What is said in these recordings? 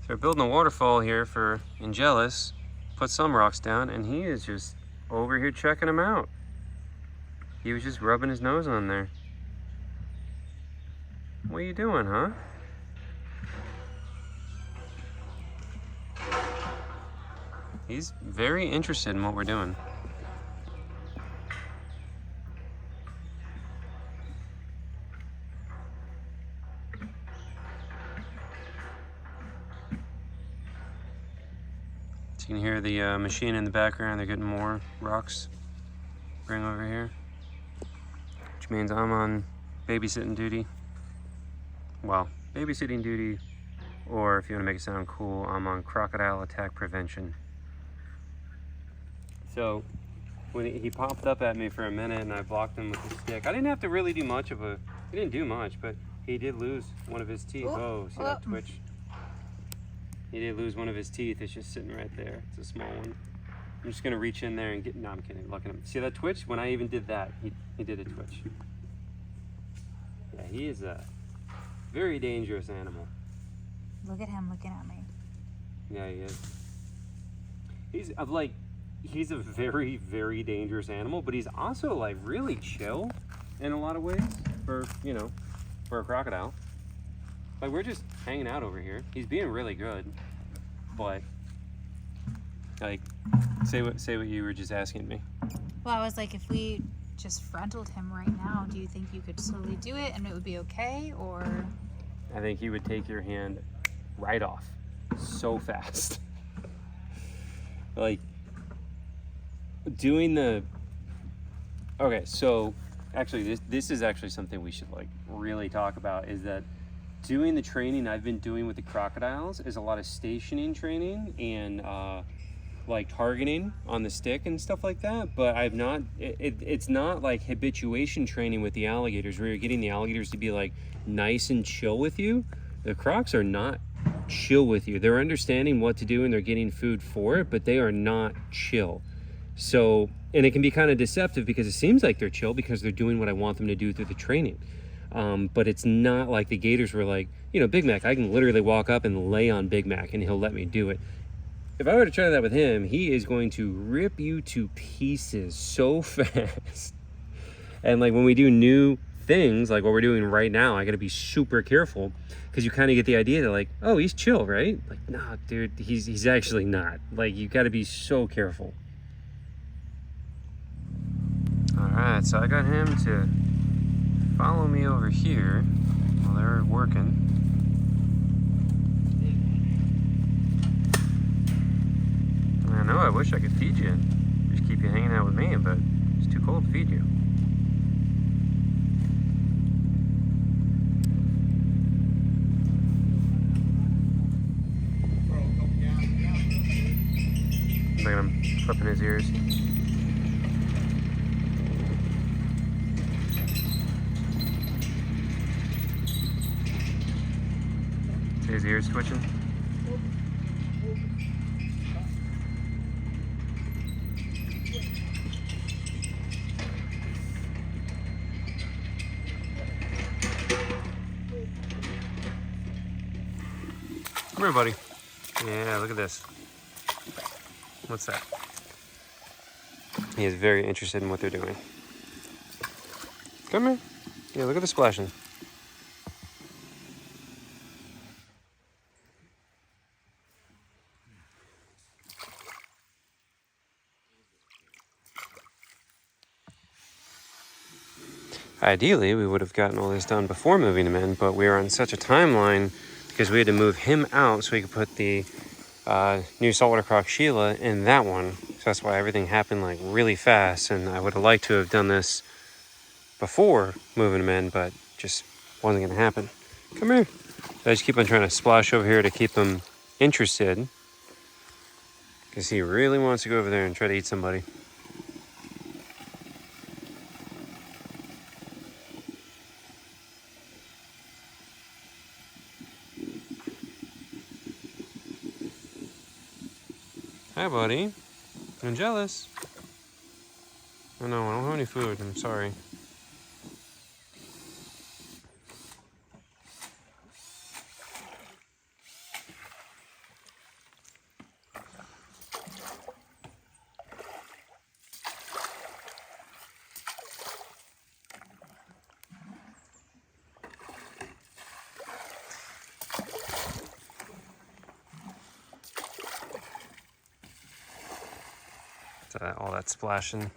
So we're building a waterfall here for Angelous. Put some rocks down, and he is just over here checking them out. He was just rubbing his nose on there. What are you doing, huh? He's very interested in what we're doing. So you can hear the machine in the background. They're getting more rocks. Bring over here. Which means I'm on babysitting duty. Well, babysitting duty, or if you want to make it sound cool, I'm on crocodile attack prevention. So when he popped up at me for a minute and I blocked him with the stick, I didn't have to really do much of a, he didn't do much, but he did lose one of his teeth. Oh, see that twitch? He did lose one of his teeth. It's just sitting right there. It's a small one. I'm just gonna reach in there and get, no, I'm kidding, look at him. See that twitch? When I even did that, he did a twitch. Yeah, he is a very dangerous animal. Look at him looking at me. Yeah, he is. He's a very, very dangerous animal, but he's also like really chill in a lot of ways for, you know, for a crocodile. Like, we're just hanging out over here. He's being really good, but like, say what you were just asking me. Well, I was like, if we just frontaled him right now, do you think you could slowly do it and it would be okay, or? I think he would take your hand right off so fast. Like, doing the, okay, so actually this is actually something we should like really talk about, is that doing the training I've been doing with the crocodiles is a lot of stationing training and like targeting on the stick and stuff like that, but I've not, it's not like habituation training with the alligators where you're getting the alligators to be like nice and chill with you. The crocs are not chill with you. They're understanding what to do and they're getting food for it, but they are not chill. So, and it can be kind of deceptive because it seems like they're chill because they're doing what I want them to do through the training. But it's not like the gators were like, you know, Big Mac, I can literally walk up and lay on Big Mac and he'll let me do it. If I were to try that with him, he is going to rip you to pieces so fast. And like when we do new things, like what we're doing right now, I gotta be super careful because you kind of get the idea that like, oh, he's chill, right? Like, nah, dude, he's actually not. Like, you gotta be so careful. All right, so I got him to follow me over here while they're working. I know, I wish I could feed you. Just keep you hanging out with me, but it's too cold to feed you. Look at him flipping his ears. See his ears twitching? Come here, buddy. Yeah, look at this. What's that? He is very interested in what they're doing. Come here. Yeah, look at the splashing. Ideally, we would have gotten all this done before moving him in, but we were on such a timeline because we had to move him out so we could put the new saltwater croc Sheila in that one. So that's why everything happened like really fast, and I would have liked to have done this before moving him in, but just wasn't gonna happen. Come here. So I just keep on trying to splash over here to keep him interested because he really wants to go over there and try to eat somebody. Hi, buddy. I'm jealous. Oh no, I don't have any food. I'm sorry. all that splashing.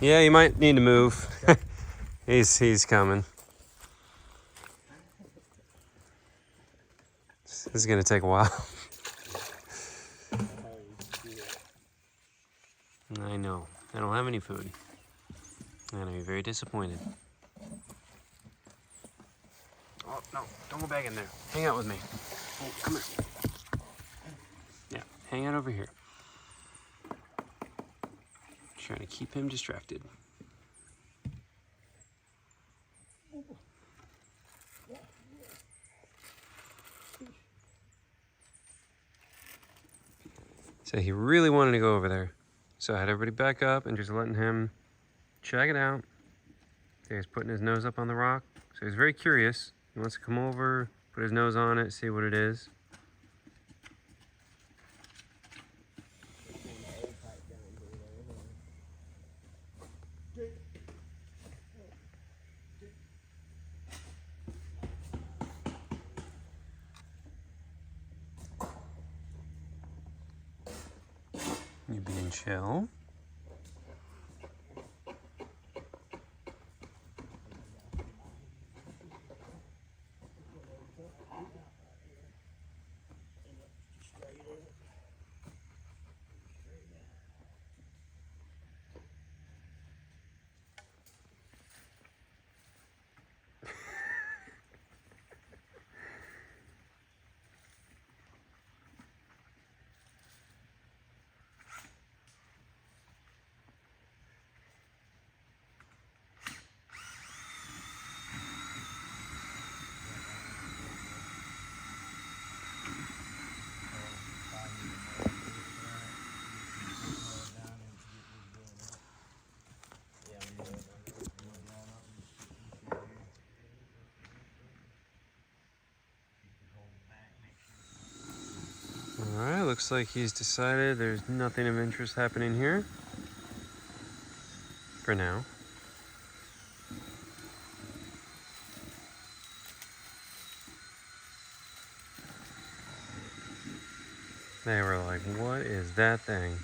Yeah, you might need to move. he's coming. This is gonna take a while. I know. I don't have any food. I'm gonna be very disappointed. Oh no! Don't go back in there. Hang out with me. Oh, come here. Yeah, hang out over here. Trying to keep him distracted. So he really wanted to go over there. So I had everybody back up and just letting him check it out. So he's putting his nose up on the rock. So he's very curious. He wants to come over, put his nose on it, see what it is. You being chill. Alright, looks like he's decided there's nothing of interest happening here. For now. They were like, what is that thing?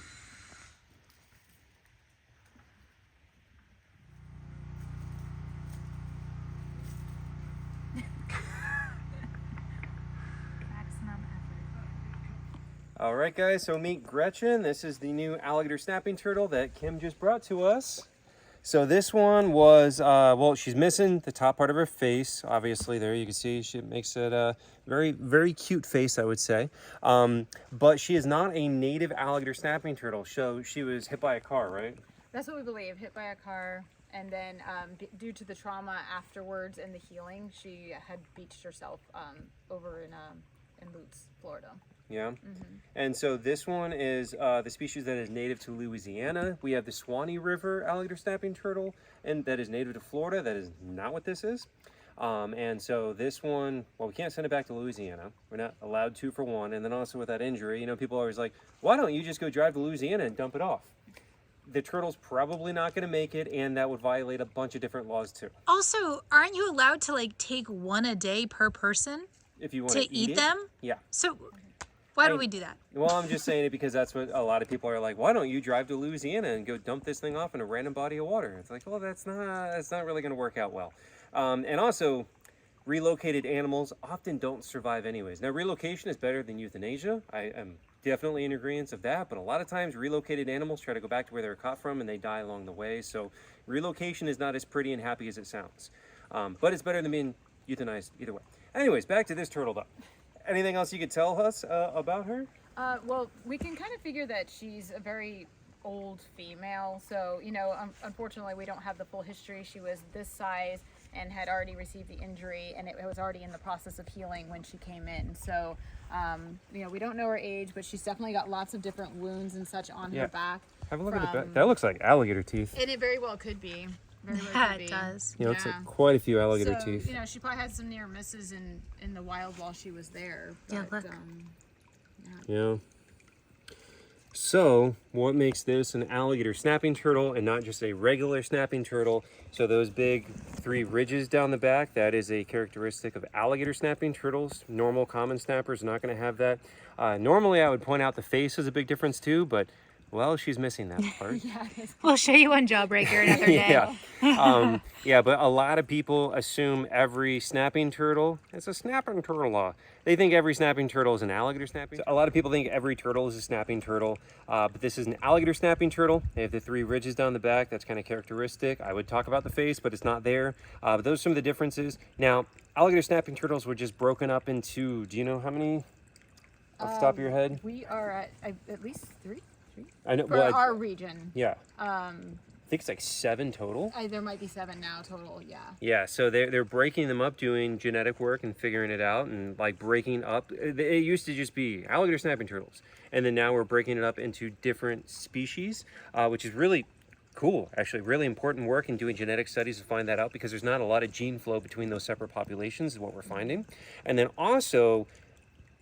All right, guys, so meet Gretchen. This is the new alligator snapping turtle that Kim just brought to us. So this one was, well, she's missing the top part of her face. Obviously, there you can see she makes it a very, very cute face, I would say. But she is not a native alligator snapping turtle. So she was hit by a car, right? That's what we believe, hit by a car. And then due to the trauma afterwards and the healing, she had beached herself over in Lutz, Florida. Yeah. And so this one is the species that is native to Louisiana. We have the Swanee River alligator snapping turtle, and that is native to Florida. That is not what this is. And so this one, well, we can't send it back to Louisiana. We're not allowed to, for one. And then also with that injury, you know, people are always like, why don't you just go drive to Louisiana and dump it off? The turtle's probably not going to make it, and that would violate a bunch of different laws too. Also, aren't you allowed to like take one a day per person If you want to eat it, them? yeah. So why don't we do that? Well, I'm just saying it because that's what a lot of people are like. Why don't you drive to Louisiana and go dump this thing off in a random body of water? It's like, well, that's not really going to work out well. And also, relocated animals often don't survive anyways. Now, relocation is better than euthanasia. I am definitely in agreement of that. But a lot of times, relocated animals try to go back to where they were caught from, and they die along the way. So relocation is not as pretty and happy as it sounds. But it's better than being euthanized either way. Anyways, back to this turtle, though. Anything else you could tell us about her? Well, we can kind of figure that she's a very old female. So, you know, unfortunately, we don't have the full history. She was this size and had already received the injury, and it was already in the process of healing when she came in. So, you know, we don't know her age, but she's definitely got lots of different wounds and such on her back. Have a look at the back. That looks like alligator teeth. And it very well could be. Very well Yeah, could be. it does. Yeah, looks like quite a few alligator So, teeth. you know, she probably had some near misses in the wild while she was there. Yeah, But, look. Yeah. So what makes this an alligator snapping turtle and not just a regular snapping turtle? So those big 3 ridges down the back, that is a characteristic of alligator snapping turtles. Normal common snappers are not going to have that. Normally I would point out the face is a big difference too, but well, she's missing that part. Yeah, We'll show you on Jawbreaker another day. Yeah. Yeah, but a lot of people assume every snapping turtle is a snapping turtle. They think every snapping turtle is an alligator snapping. So a lot of people think every turtle is a snapping turtle, but this is an alligator snapping turtle. They have the 3 ridges down the back. That's kind of characteristic. I would talk about the face, but it's not there. But those are some of the differences. Now, alligator snapping turtles were just broken up into, do you know how many off the top of your head? We are at least 3. I know. For Well, our region. yeah. I think it's like 7 total. There might be 7 now total, yeah. Yeah, so they're breaking them up, doing genetic work and figuring it out, and like breaking up. It used to just be alligator snapping turtles, and then now we're breaking it up into different species, which is really cool. Actually, really important work in doing genetic studies to find that out, because there's not a lot of gene flow between those separate populations is what we're finding. And then also,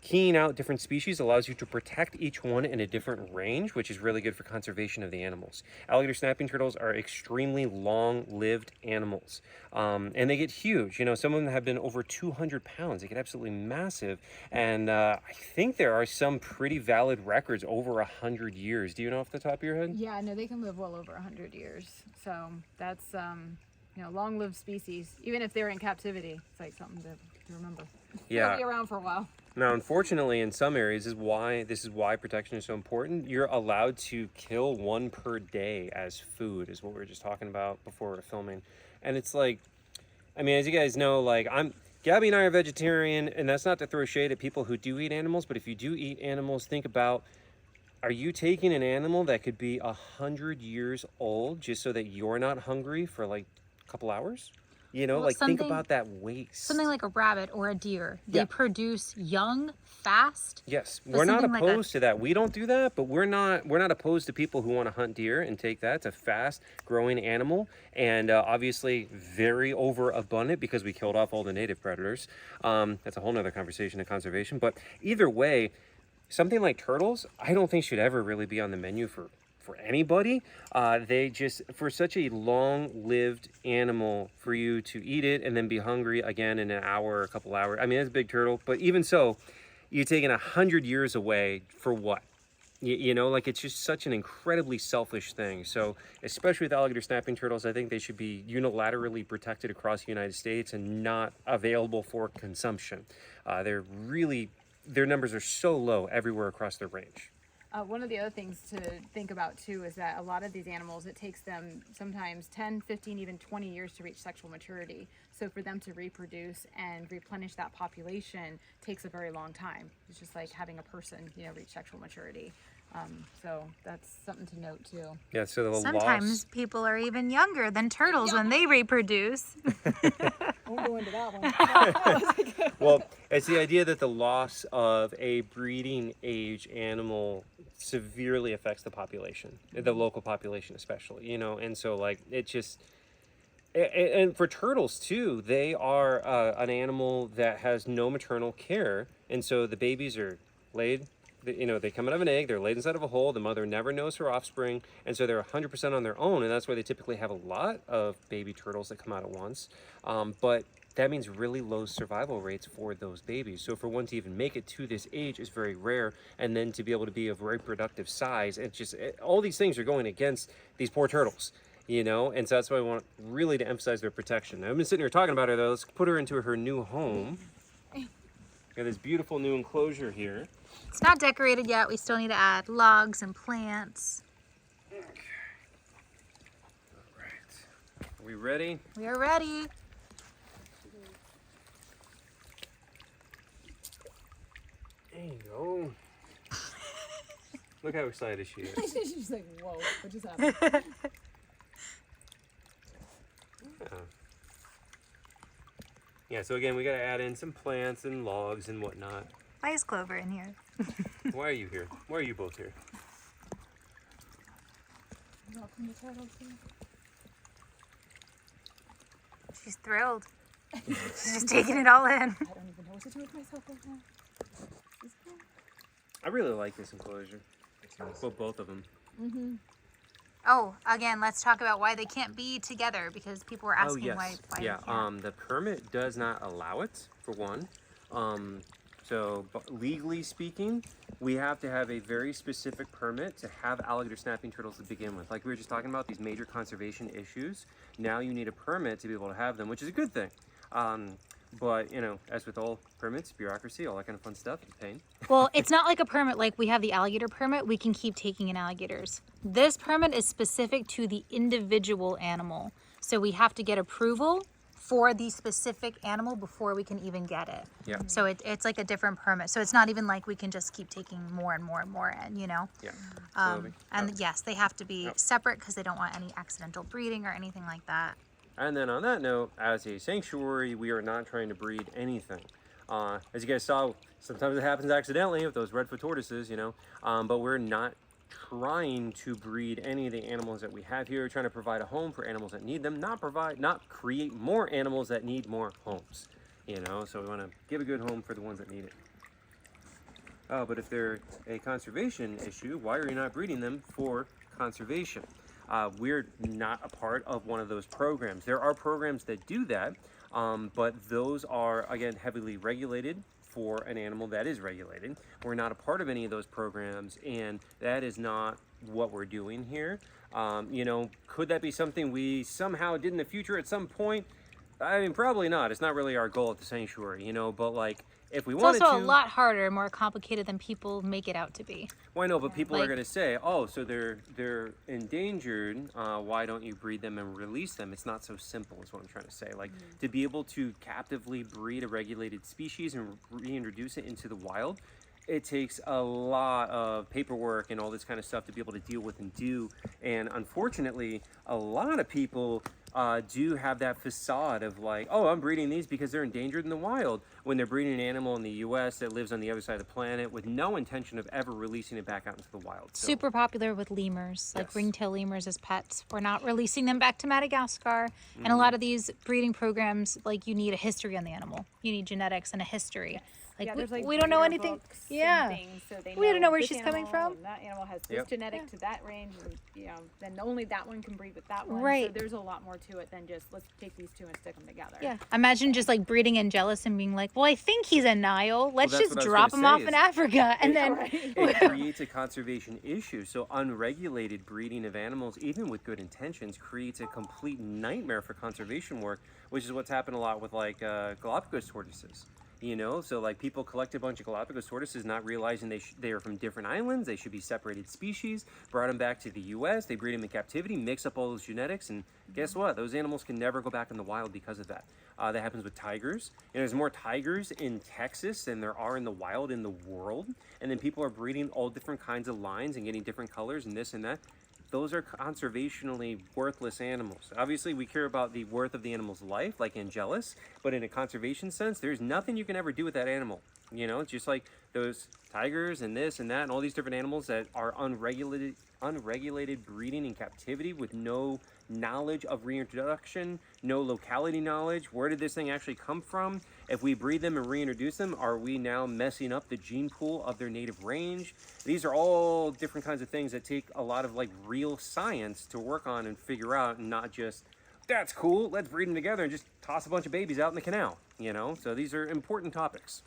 keying out different species allows you to protect each one in a different range, which is really good for conservation of the animals. Alligator snapping turtles are extremely long-lived animals, and they get huge. You know, some of them have been over 200 pounds. They get absolutely massive, and I think there are some pretty valid records over 100 years. Do you know off the top of your head? Yeah, no, they can live well over 100 years. So that's, you know, long-lived species. Even if they're in captivity, it's like something to remember. Yeah. They'll be around for a while. Now, unfortunately, in some areas, this is why protection is so important. You're allowed to kill 1 per day as food, is what we were just talking about before we were filming. And it's like, I mean, as you guys know, like Gabby and I are vegetarian, and that's not to throw shade at people who do eat animals, but if you do eat animals, think about, are you taking an animal that could be 100 years old just so that you're not hungry for like a couple hours? You know, Well, like think about that waste. Something like a rabbit or a deer. They Yeah. produce young, fast. Yes, But we're not something like opposed to that. We don't do that, but we're not opposed to people who want to hunt deer and take that. It's a fast-growing animal, and obviously very overabundant because we killed off all the native predators. That's a whole nother conversation of conservation. But either way, something like turtles, I don't think should ever really be on the menu for anybody. They just, for such a long-lived animal, for you to eat it and then be hungry again in an hour or a couple hours. I mean, it's a big turtle, but even so, you're taking 100 years away for what? You know, like, it's just such an incredibly selfish thing. So, especially with alligator snapping turtles, I think they should be unilaterally protected across the United States and not available for consumption. Their numbers are so low everywhere across their range. One of the other things to think about too is that a lot of these animals, it takes them sometimes 10, 15, even 20 years to reach sexual maturity. So for them to reproduce and replenish that population takes a very long time. It's just like having a person, you know, reach sexual maturity. So that's something to note too. Yeah, so the Sometimes people are even younger than turtles when they reproduce. Won't go into that one. Well, it's the idea that the loss of a breeding age animal severely affects the population, the local population especially, you know, and so like it just, and for turtles too, they are an animal that has no maternal care, and so the babies are laid, you know, they come out of an egg, they're laid inside of a hole, the mother never knows her offspring, and so they're 100% on their own, and that's why they typically have a lot of baby turtles that come out at once, but that means really low survival rates for those babies. So for one to even make it to this age is very rare, and then to be able to be of reproductive size, it's just, all these things are going against these poor turtles, you know, and so that's why I want really to emphasize their protection. I've been sitting here talking about her though. Let's put her into her new home. Got this beautiful new enclosure here. It's not decorated yet. We still need to add logs and plants. Okay. All right. Are we ready? We are ready. There you go. Look how excited she is. She's just like, whoa, what just happened? Yeah, so again, we got to add in some plants and logs and whatnot. Why is Clover in here? Why are you here? Why are you both here? Welcome to Turtles. She's thrilled. She's just taking it all in. I don't even know what to do with myself right now. I really like this enclosure. Well, both of them. Oh, again, let's talk about why they can't be together, because people were asking why Yeah, they can't. the permit does not allow it, for one. But legally speaking, we have to have a very specific permit to have alligator snapping turtles to begin with. Like we were just talking about, these major conservation issues, now you need a permit to be able to have them, which is a good thing. But, you know, as with all permits, bureaucracy, all that kind of fun stuff, it's a pain. Well, it's not like a permit like we have the alligator permit. We can keep taking in alligators. This permit is specific to the individual animal. So we have to get approval for the specific animal before we can even get it. Yeah. So it's like a different permit. So it's not even like we can just keep taking more and more and more in, you know? Yeah. And yes, they have to be separate because they don't want any accidental breeding or anything like that. And then on that note, as a sanctuary, we are not trying to breed anything. As you guys saw, sometimes it happens accidentally with those redfoot tortoises, you know, but we're not trying to breed any of the animals that we have here. We're trying to provide a home for animals that need them, not create more animals that need more homes, you know, so we want to give a good home for the ones that need it. But if they're a conservation issue, why are you not breeding them for conservation? We're not a part of one of those programs. There are programs that do that, but those are, again, heavily regulated for an animal that is regulated. We're not a part of any of those programs, and that is not what we're doing here. You know, could that be something we somehow did in the future at some point? I mean, probably not. It's not really our goal at the sanctuary, you know, but like, if we wanted to... It's also a lot harder and more complicated than people make it out to be. Well, I know, but people are going to say, oh, so they're endangered. Why don't you breed them and release them? It's not so simple is what I'm trying to say. Like, to be able to captively breed a regulated species and reintroduce it into the wild, it takes a lot of paperwork and all this kind of stuff to be able to deal with and do. And unfortunately, a lot of people do have that facade of like, oh, I'm breeding these because they're endangered in the wild, when they're breeding an animal in the US that lives on the other side of the planet with no intention of ever releasing it back out into the wild. So, super popular with lemurs, like ringtail lemurs as pets. We're not releasing them back to Madagascar. And a lot of these breeding programs, like, you need a history on the animal. You need genetics and a history. Like, we don't know anything. Yeah. Things, so they We don't know where this she's animal coming from. and that animal has this genetic to that range, and you know, then only that one can breed with that one. Right. So there's a lot more to it than just let's take these two and stick them together. Yeah. Imagine just like breeding Angelous and being like, well, I think he's a Nile. Let's that's just what I was drop gonna him off say in Africa. And then it creates a conservation issue. So unregulated breeding of animals, even with good intentions, creates a complete nightmare for conservation work, which is what's happened a lot with like Galapagos tortoises. You know, so like people collect a bunch of Galapagos tortoises not realizing they are from different islands, they should be separated species, brought them back to the US, they breed them in captivity, mix up all those genetics, and guess what? Those animals can never go back in the wild because of that. That happens with tigers. You know, there's more tigers in Texas than there are in the wild in the world, and then people are breeding all different kinds of lines and getting different colors and this and that. Those are conservationally worthless animals. Obviously, we care about the worth of the animal's life, like Angelous, but in a conservation sense, there's nothing you can ever do with that animal. You know, it's just like those tigers and this and that and all these different animals that are unregulated breeding in captivity with no knowledge of reintroduction, no locality knowledge. Where did this thing actually come from? If we breed them and reintroduce them, are we now messing up the gene pool of their native range? These are all different kinds of things that take a lot of like real science to work on and figure out, and not just, that's cool, let's breed them together and just toss a bunch of babies out in the canal, you know? So these are important topics.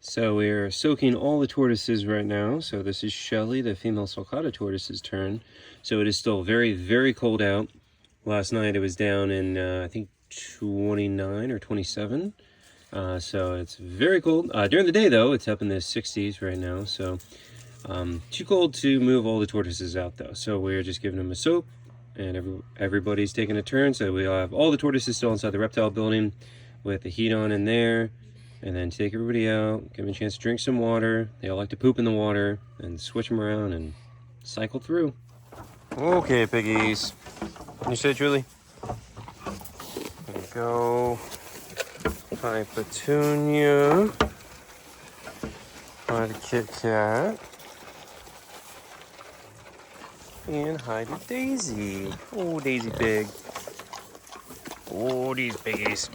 So we're soaking all the tortoises right now. So this is Shelly, the female sulcata tortoise's turn. So it is still very, very cold out. Last night it was down in, I think, 29 or 27. So it's very cold. During the day, though, it's up in the 60s right now. So too cold to move all the tortoises out, though. So we're just giving them a soak, and everybody's taking a turn. So we have all the tortoises still inside the reptile building with the heat on in there. And then take everybody out, give them a chance to drink some water. They all like to poop in the water, and switch them around and cycle through. Okay, piggies. You say, Julie? There you go. Hi, Petunia. Hi, the Kit Kat. And hi to Daisy. Oh, Daisy Pig. Oh, these piggies.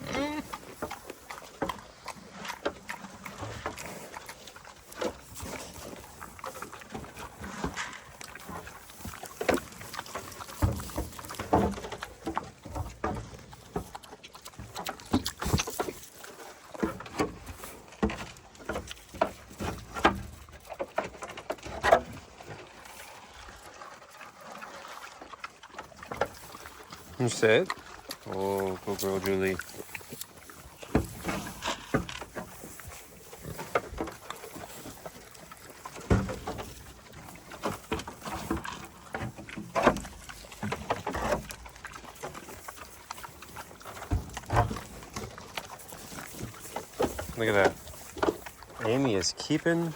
You sit. Oh, good girl, Julie. Look at that. Amy is keeping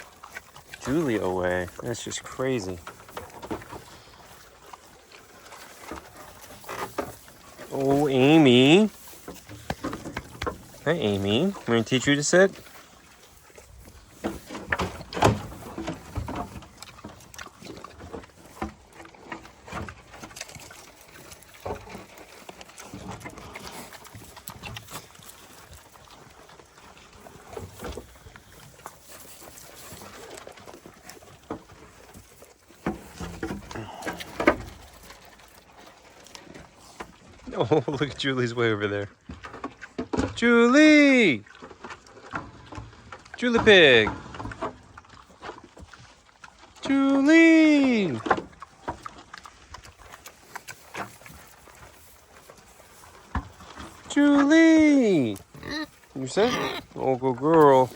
Julie away. That's just crazy. Oh, Amy. Hi, Amy. I'm going to teach you to sit. Oh, look at Julie's way over there. Julie! Julie Pig! Julie! Julie! You said? Oh, good girl.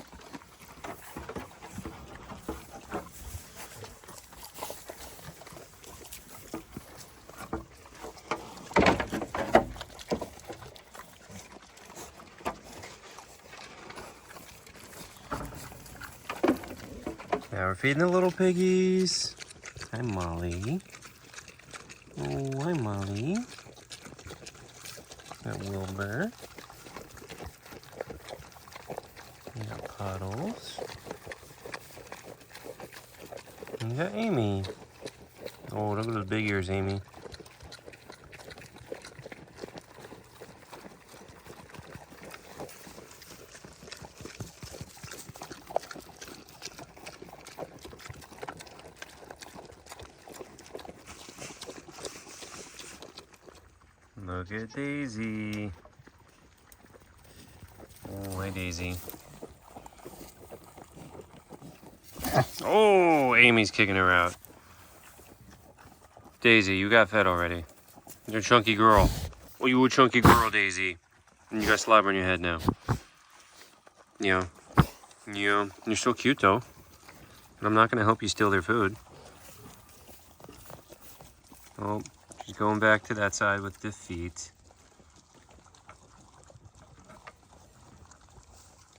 Now we're feeding the little piggies. Hi, Molly. Oh, hi, Molly. Got Wilbur. We got Puddles. And we got Amy. Oh, look at those big ears, Amy. Look at Daisy. Oh, hi, Daisy. Oh, Amy's kicking her out. Daisy, you got fed already. You're a chunky girl. Oh, you a chunky girl, Daisy. And you got slobber on your head now. Yeah. Yeah. You're still cute, though. And I'm not going to help you steal their food. Oh, she's going back to that side with the feet.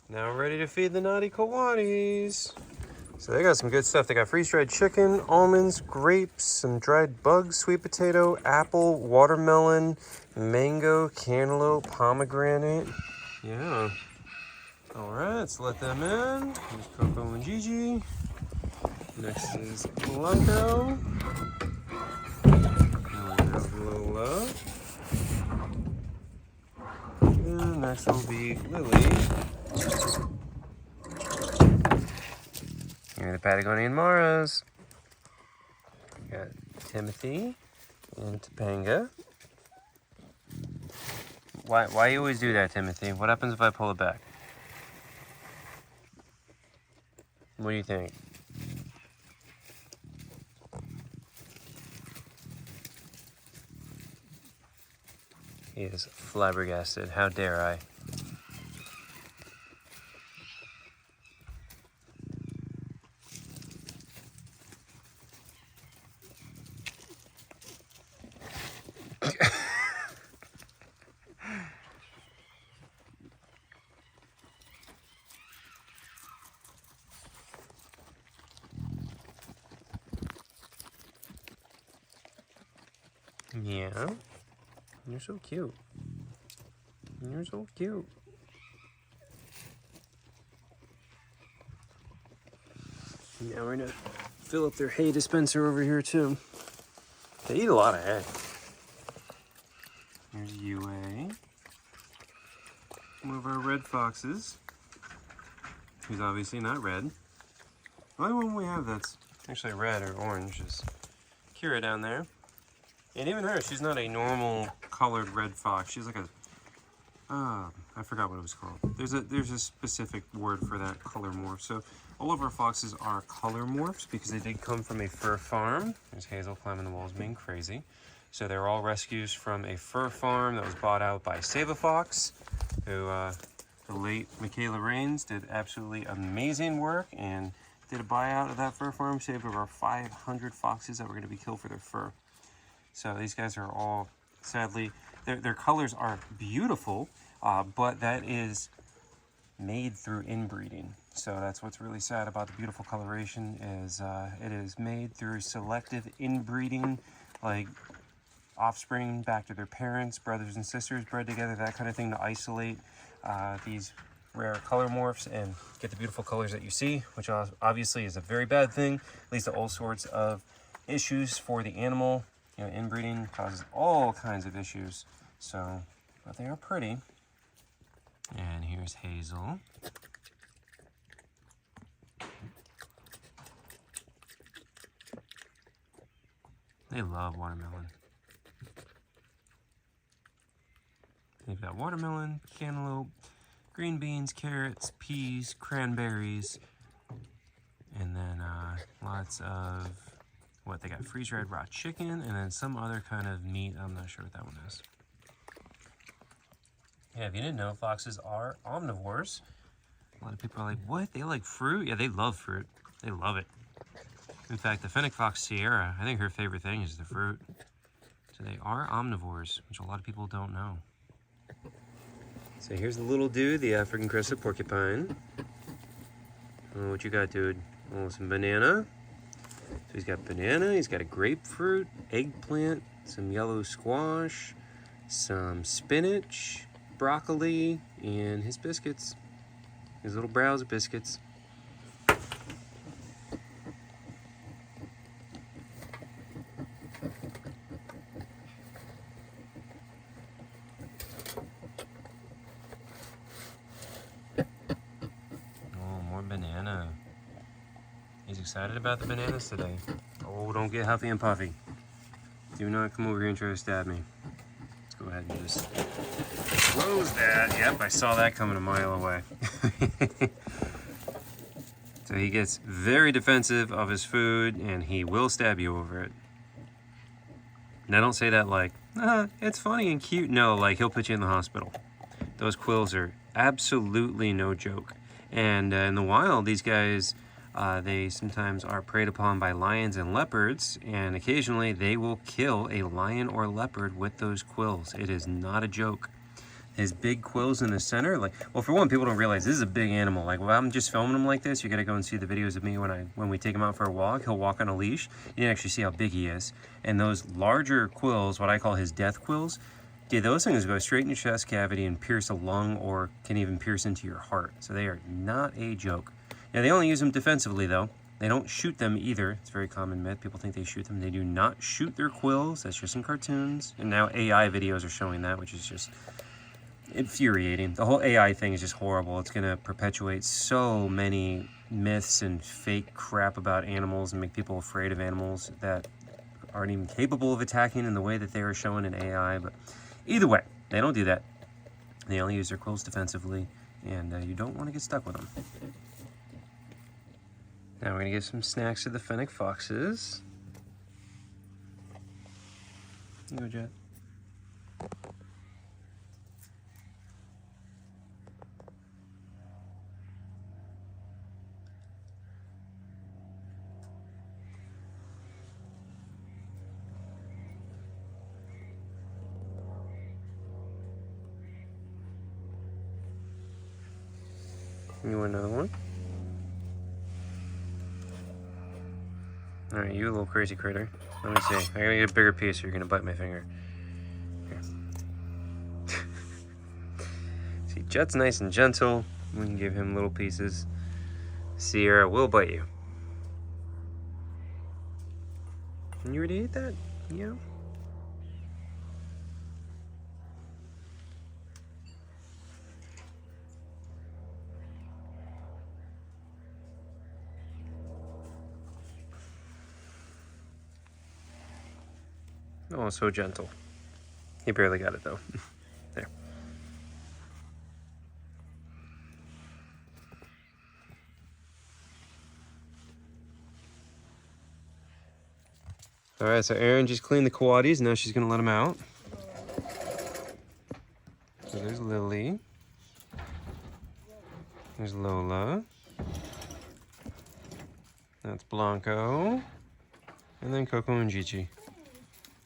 Now we're ready to feed the naughty koanis. So they got some good stuff. They got freeze-dried chicken, almonds, grapes, some dried bugs, sweet potato, apple, watermelon, mango, cantaloupe, pomegranate. Yeah. All right, let's let them in. Here's Coco and Gigi. Next is Blanco. And Lola. And next will be Lily. Here are the Patagonian Maras. We got Timothy and Topanga. Why you always do that, Timothy? What happens if I pull it back? What do you think? He is flabbergasted. How dare I? Yeah, you're so cute. You're so cute. Now we're gonna fill up their hay dispenser over here too. They eat a lot of hay. Here's UA. One of our red foxes. He's obviously not red. The only one we have that's actually red or orange is Kira down there. And even her, she's not a normal colored red fox. She's like a, I forgot what it was called. There's a specific word for that color morph. So all of our foxes are color morphs because they did come from a fur farm. There's Hazel climbing the walls being crazy. So they're all rescues from a fur farm that was bought out by Save a Fox, who the late Michaela Rains did absolutely amazing work and did a buyout of that fur farm, saved over 500 foxes that were going to be killed for their fur. So these guys are all, sadly, their colors are beautiful, but that is made through inbreeding. So that's what's really sad about the beautiful coloration is it is made through selective inbreeding, like offspring back to their parents, brothers and sisters bred together, that kind of thing, to isolate these rare color morphs and get the beautiful colors that you see, which obviously is a very bad thing, leads to all sorts of issues for the animal. You know, inbreeding causes all kinds of issues. So, but they are pretty. And here's Hazel. They love watermelon. They've got watermelon, cantaloupe, green beans, carrots, peas, cranberries, and then lots of, what, they got freeze-dried raw chicken, and then some other kind of meat. I'm not sure what that one is. Yeah, if you didn't know, foxes are omnivores. A lot of people are like, what? They like fruit? Yeah, they love fruit. They love it. In fact, the fennec fox Sierra, I think her favorite thing is the fruit. So they are omnivores, which a lot of people don't know. So here's the little dude, the African crested porcupine. Oh, what you got, dude? Oh, some banana. So he's got banana, he's got a grapefruit, eggplant, some yellow squash, some spinach, broccoli, and his biscuits. His little browser biscuits. Oh, more banana. He's excited about the bananas today. Oh, don't get huffy and puffy. Do not come over here and try to stab me. Let's go ahead and just close that. Yep, I saw that coming a mile away. So he gets very defensive of his food and he will stab you over it. And I don't say that like, it's funny and cute. No, like he'll put you in the hospital. Those quills are absolutely no joke. And in the wild, these guys, they sometimes are preyed upon by lions and leopards, and occasionally they will kill a lion or leopard with those quills. It is not a joke. His big quills in the center, like, well, for one, people don't realize this is a big animal. Like, when I'm just filming him like this, you gotta go and see the videos of me when we take him out for a walk. He'll walk on a leash. You can actually see how big he is. And those larger quills, what I call his death quills, dude, those things go straight in your chest cavity and pierce a lung or can even pierce into your heart. So they are not a joke. Now, they only use them defensively, though. They don't shoot them either. It's a very common myth. People think they shoot them. They do not shoot their quills. That's just in cartoons. And now AI videos are showing that, which is just infuriating. The whole AI thing is just horrible. It's going to perpetuate so many myths and fake crap about animals and make people afraid of animals that aren't even capable of attacking in the way that they are shown in AI. But either way, they don't do that. They only use their quills defensively, and you don't want to get stuck with them. Now we're going to give some snacks to the fennec foxes. Here you go, Jet. You want another one? Alright, you little crazy critter. Let me see. I gotta get a bigger piece or you're gonna bite my finger. Here. See, Jet's nice and gentle. We can give him little pieces. Sierra will bite you. And you already ate that? Yeah. Oh, so gentle. He barely got it though. There. All right, so Erin just cleaned the coatis. Now she's gonna let them out. So there's Lily. There's Lola. That's Blanco. And then Coco and Gigi.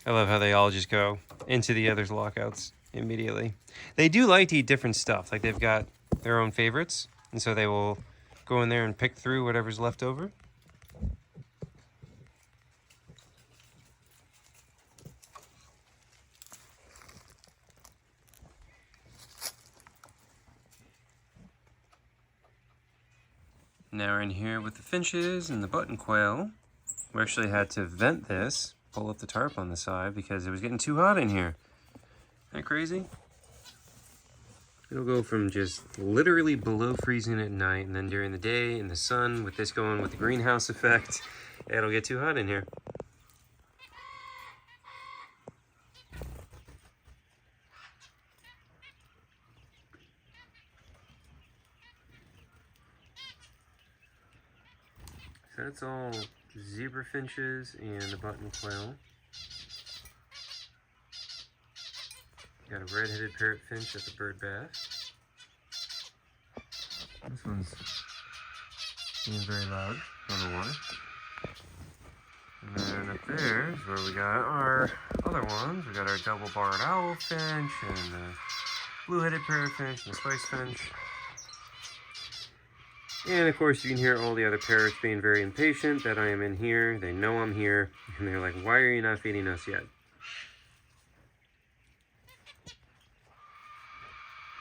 I love how they all just go into the other's lockouts immediately. They do like to eat different stuff. Like they've got their own favorites. And so they will go in there and pick through whatever's left over. Now we're in here with the finches and the button quail. We actually had to vent this, pull up the tarp on the side because it was getting too hot in here. Isn't that crazy? It'll go from just literally below freezing at night, and then during the day in the sun, with this going with the greenhouse effect, it'll get too hot in here. So that's all zebra finches and the button quail. Got a red-headed parrot finch at the bird bath. This one's being very loud, don't know why. And then up there is where we got our other ones. We got our double-barred owl finch and the blue-headed parrot finch and the spice finch. And of course you can hear all the other parrots being very impatient that I am in here. They know I'm here and they're like, why are you not feeding us yet?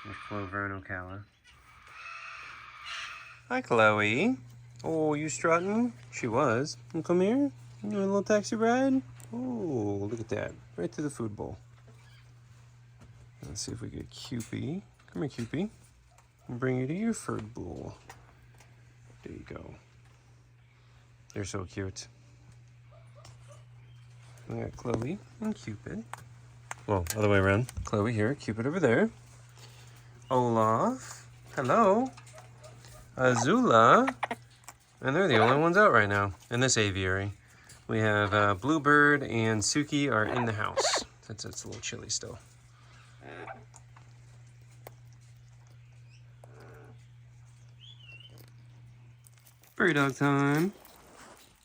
There's Clover and Ocala. Hi Chloe. Oh, you strutting? She was. Well, come here. You want a little taxi ride? Oh, look at that. Right to the food bowl. Let's see if we get Cupie. Come here, Cupie. I'll bring you to your food bowl. There you go. They're so cute. We got Chloe and Cupid. Well, other way around. Chloe here, Cupid over there. Olaf. Hello. Azula. And they're the only ones out right now in this aviary. We have Bluebird and Suki are in the house. Since it's a little chilly still. Furry dog time.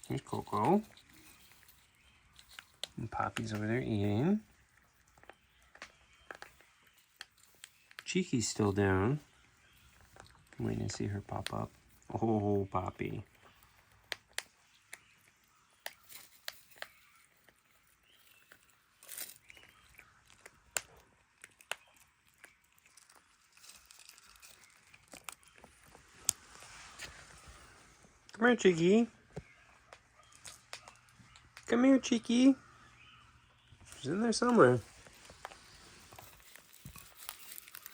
Here's Coco. And Poppy's over there eating. Cheeky's still down. I'm waiting to see her pop up. Oh, Poppy. Come here, Cheeky. Come here, Cheeky. She's in there somewhere.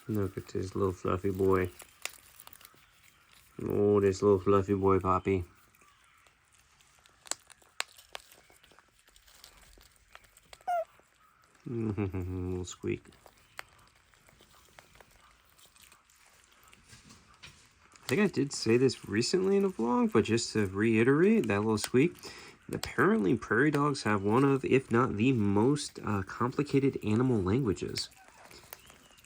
Look at this little fluffy boy. Oh, this little fluffy boy, Poppy. Little squeak. I think I did say this recently in a vlog, but just to reiterate, that little squeak. Apparently, prairie dogs have one of, if not the most complicated animal languages.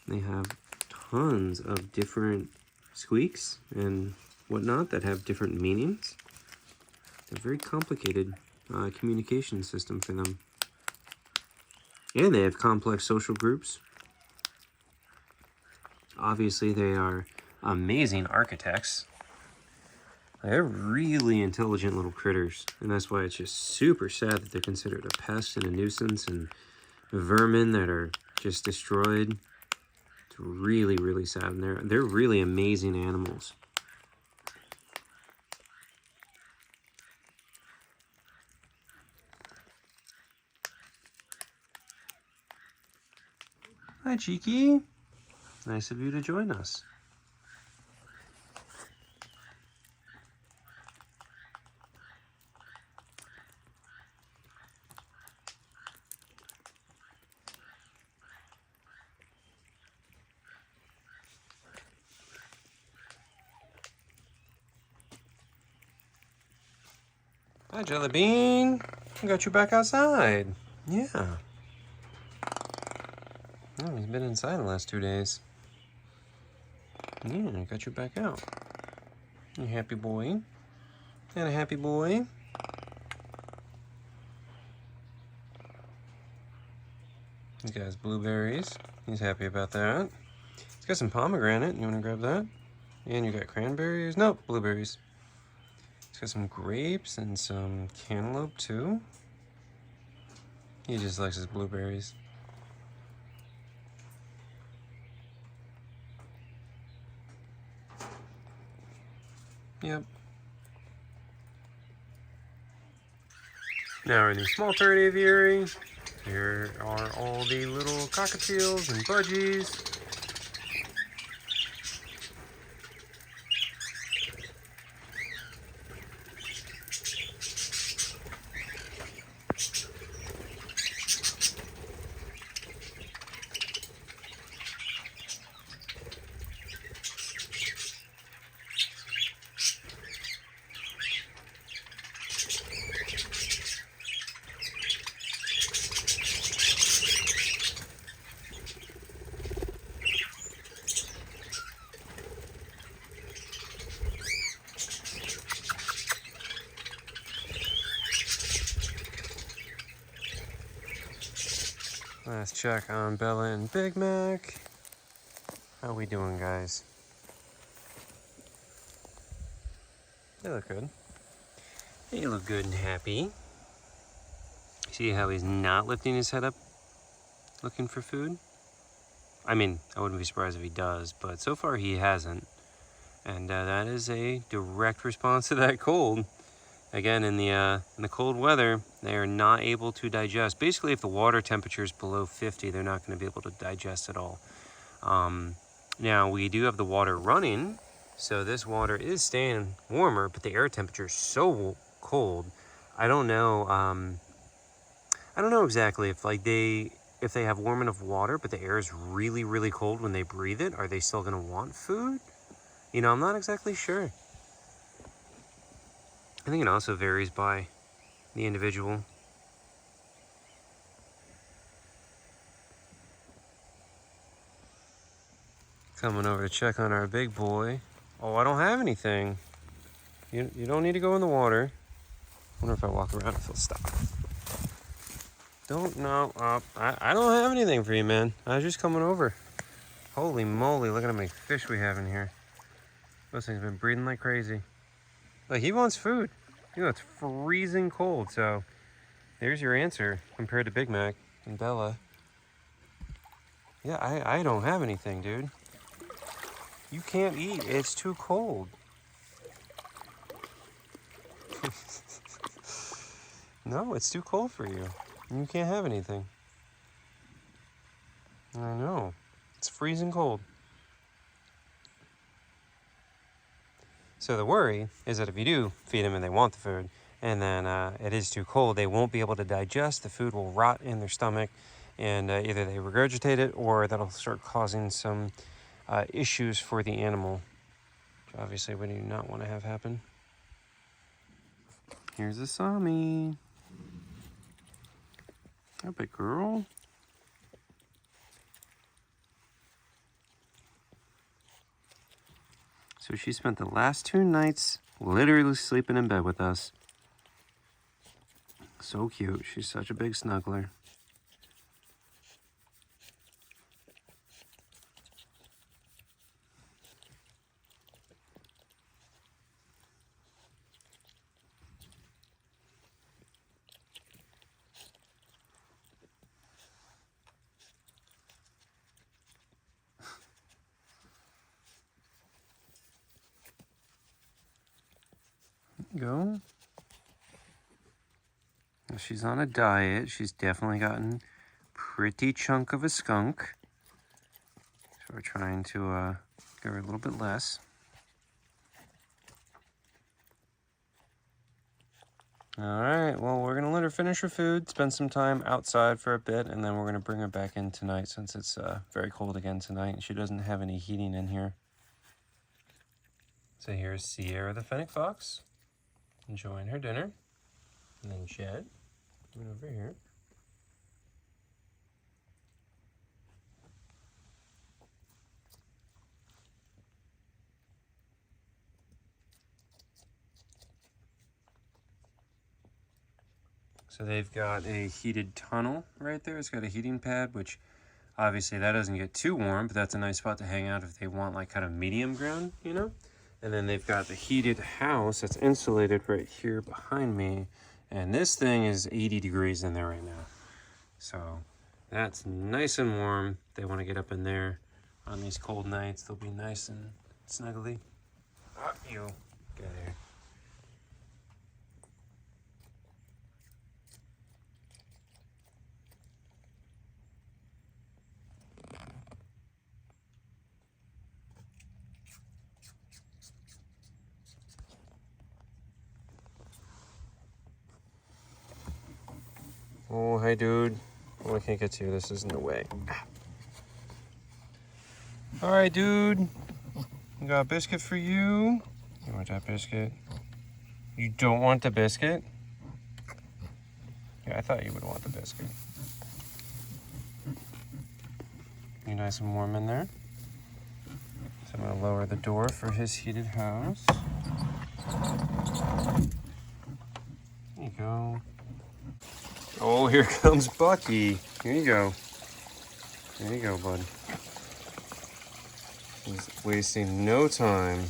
They have tons of different squeaks and whatnot that have different meanings. It's a very complicated communication system for them. And they have complex social groups. Obviously, they are amazing architects. They're really intelligent little critters, and that's why it's just super sad that they're considered a pest and a nuisance and vermin that are just destroyed. It's really, really sad, and they're really amazing animals. Hi, Cheeky. Nice of you to join us. Hi, Jelly Bean. I got you back outside. Yeah. Oh, he's been inside the last 2 days. Yeah, I got you back out. You happy boy? And a happy boy? He's got his blueberries. He's happy about that. He's got some pomegranate. You want to grab that? And you got cranberries? Nope, blueberries. He's got some grapes and some cantaloupe too. He just likes his blueberries. Yep. Now we're in the small turret aviary. Here are all the little cockatiels and budgies. Last check on Bella and Big Mac. How we doing, guys? They look good. They look good and happy. See how he's not lifting his head up looking for food? I mean, I wouldn't be surprised if he does, but so far he hasn't. And that is a direct response to that cold. Again, in the cold weather, they are not able to digest. Basically, if the water temperature is below 50, they're not going to be able to digest at all. Now, we do have the water running, so this water is staying warmer, but the air temperature is so cold. I don't know. I don't know exactly if if they have warm enough water, but the air is really, really cold when they breathe it. Are they still going to want food? You know, I'm not exactly sure. I think it also varies by the individual. Coming over to check on our big boy. Oh, I don't have anything. You don't need to go in the water. I wonder if I walk around if he'll stop. I don't have anything for you, man. I was just coming over. Holy moly, look at how many fish we have in here. Those things have been breathing like crazy. Like, he wants food. You know, it's freezing cold, so there's your answer compared to Big Mac and Bella. Yeah, I don't have anything, dude. You can't eat. It's too cold. No, it's too cold for you. You can't have anything. I know. It's freezing cold. So the worry is that if you do feed them and they want the food, and then it is too cold, they won't be able to digest. The food will rot in their stomach, and either they regurgitate it or that'll start causing some issues for the animal, which obviously we do not want to have happen. Here's a Sami. Hi, big girl. So she spent the last 2 nights literally sleeping in bed with us. So cute. She's such a big snuggler. Go. Well, she's on a diet. She's definitely gotten pretty chunk of a skunk. So we're trying to give her a little bit less. All right, well, we're gonna let her finish her food, spend some time outside for a bit, and then we're gonna bring her back in tonight since it's very cold again tonight and she doesn't have any heating in here. So here's Sierra the fennec fox, enjoying her dinner. And then Jed, And over here. So they've got a heated tunnel right there. It's got a heating pad, which obviously that doesn't get too warm, but that's a nice spot to hang out if they want like kind of medium ground, you know? And then they've got the heated house that's insulated right here behind me. And this thing is 80 degrees in there right now. So that's nice and warm. They want to get up in there on these cold nights. They'll be nice and snuggly. Up you. Get there. Oh, hi, dude. Oh, I can't get to you. This is in the way. All right, dude. We got a biscuit for you. You want that biscuit? You don't want the biscuit? Yeah, I thought you would want the biscuit. You nice and warm in there. So I'm gonna lower the door for his heated house. There you go. Oh, here comes Bucky. Here you go. There you go, bud. He's wasting no time.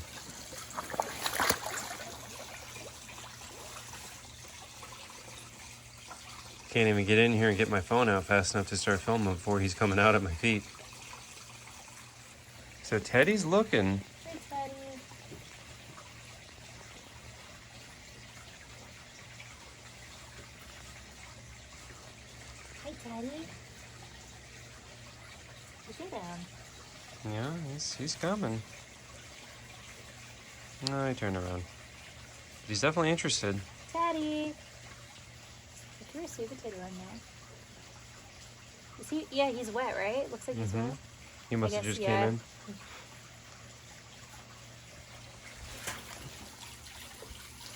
Can't even get in here and get my phone out fast enough to start filming before he's coming out at my feet. So Teddy's looking. Hey, Teddy. Hey, Teddy. What's your down? Yeah, he's coming. No, he turned around. He's definitely interested. Teddy. Can you see the teddy right now? Is he? Yeah, he's wet, right? Looks like he's wet. He must have guess, just yeah. came in.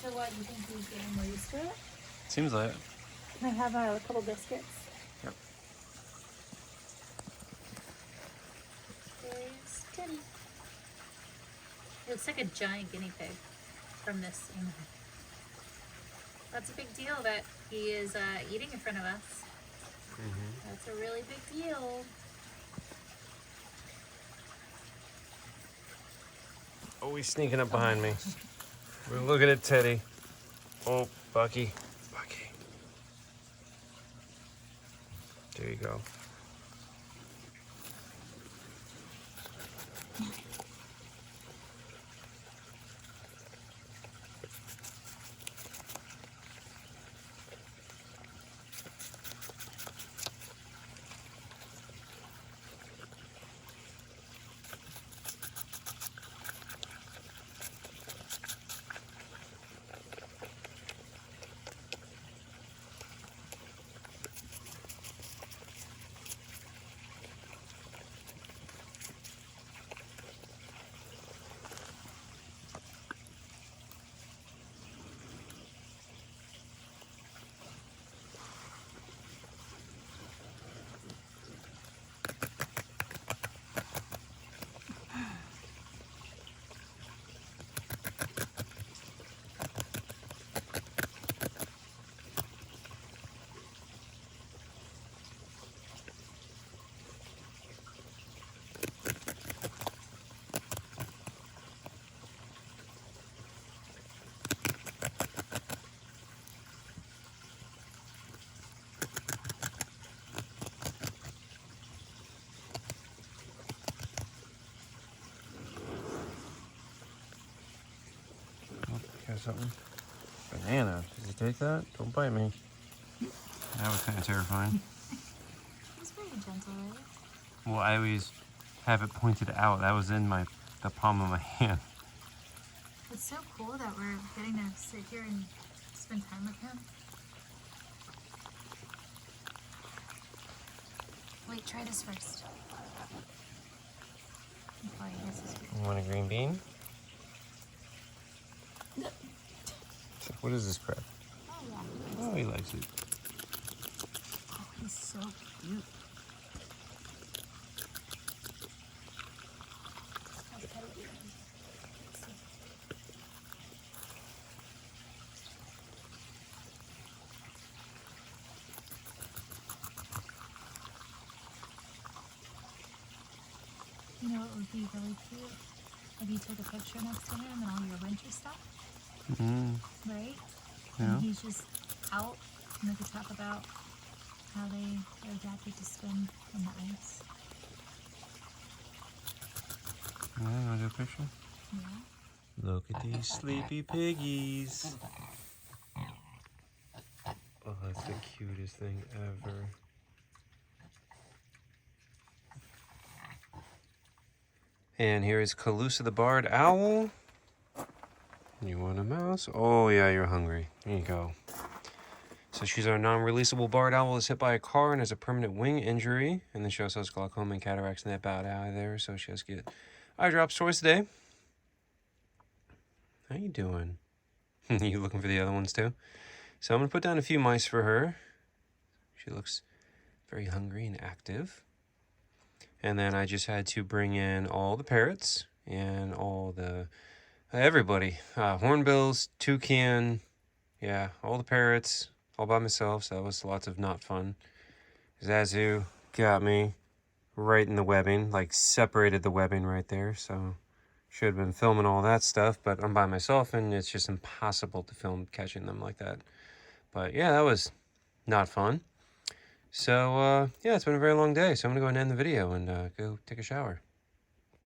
So what, do you think he's getting more used to it? Seems like it. Can I have a couple biscuits? Yep. There's Teddy. It looks like a giant guinea pig from this image. That's a big deal that he is eating in front of us. That's a really big deal. Oh, he's sneaking up behind me. We're looking at Teddy. Oh, Bucky. Bucky. There you go. Got something. Banana. Did you take that? Don't bite me. That was kind of terrifying. He's very gentle, right? Well, I always have it pointed out. That was in the palm of my hand. It's so cool that we're getting to sit here and spend time with him. Wait, try this first. Before he gets his food. You want a green bean? What is this crap? Oh, yeah. Oh, he likes it. So cute. You know what would be really cute? If you took a picture next to him and all your winter stuff, right? Yeah. And he's just out, and we could talk about how they're adapted to swim in the ice. Yeah, want to do a picture? Yeah. Look at these sleepy piggies. Oh, that's the cutest thing ever. And here is Calusa the barred owl. You want a mouse? Oh yeah, you're hungry. Here you go. So she's our non-releasable barred owl, was hit by a car and has a permanent wing injury. And then she also has glaucoma and cataracts in that bad eye there, so she has to get eye drops twice a day. How you doing? You looking for the other ones too? So I'm gonna put down a few mice for her. She looks very hungry and active. And then I just had to bring in all the parrots and all the everybody. Hornbills, toucan, yeah, all the parrots, all by myself, so that was lots of not fun. Zazu got me right in the webbing, like separated the webbing right there, so should have been filming all that stuff, but I'm by myself and it's just impossible to film catching them like that. But yeah, that was not fun. So yeah, it's been a very long day, so I'm gonna go and end the video and go take a shower.